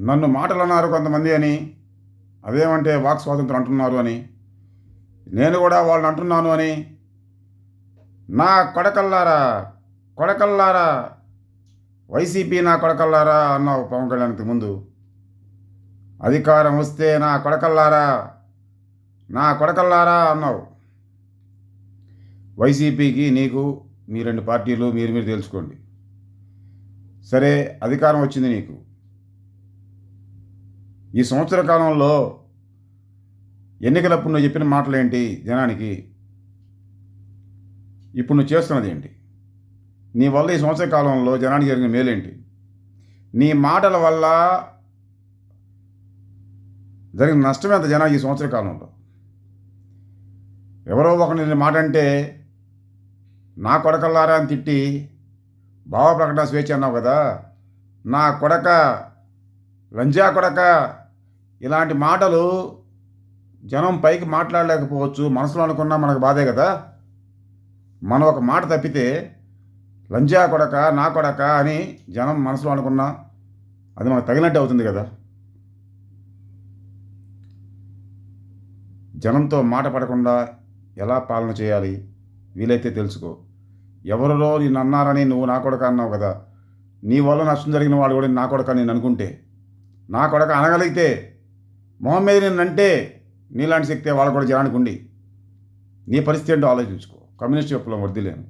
నన్ను మాటలు అన్నారు కొంతమంది అని, అదేమంటే వాక్ స్వాతంత్రం అంటున్నారు అని, నేను కూడా వాళ్ళని అంటున్నాను అని, నా కొడకల్లారా కొడకల్లారా వైసీపీ నా కొడకల్లారా అన్నావు పవన్ కళ్యాణ్కి ముందు. అధికారం వస్తే నా కొడకల్లారా నా కొడకల్లారా అన్నావు. వైసీపీకి నీకు మీ రెండు పార్టీలు మీరు తెలుసుకోండి. సరే, అధికారం వచ్చింది నీకు. ఈ సంవత్సర కాలంలో ఎన్నికలప్పుడు నువ్వు చెప్పిన మాటలేంటి జనానికి? ఇప్పుడు నువ్వు చేస్తున్నది ఏంటి? నీ వల్ల ఈ సంవత్సర కాలంలో జనానికి జరిగిన మేలేంటి? నీ మాటల వల్ల జరిగిన నష్టం ఎంత జనానికి ఈ సంవత్సర కాలంలో? ఎవరో ఒకరిని నేను మాట అంటే నా కొడకల్లారా అని తిట్టి భావ ప్రకటన స్వేచ్ఛ అన్నావు కదా. నా కొడక, లంజా కొడక, ఇలాంటి మాటలు జనం పైకి మాట్లాడలేకపోవచ్చు, మనసులో అనుకున్నా మనకు బాధే కదా. మనం ఒక మాట తప్పితే లంజా కొడక, నా కొడక అని జనం మనసులో అనుకున్నా అది మనకు తగినట్టు అవుతుంది కదా. జనంతో మాట పడకుండా ఎలా పాలన చేయాలి వీలైతే తెలుసుకో. ఎవరిలో నిన్ను అన్నారని నువ్వు నా కొడక అన్నావు కదా. నీ వల్ల నష్టం జరిగిన వాడు కూడా నా కొడక నేను అనుకుంటే, నా కొడక అనగలిగితే, మొహం మీద నిన్నంటే నీలాంటి శక్తి వాళ్ళు కూడా జనానికి ఉండి నీ పరిస్థితి ఏంటో ఆలోచించుకో. కమ్యూనిస్ట్ విప్లవం వర్ధిల్లేను.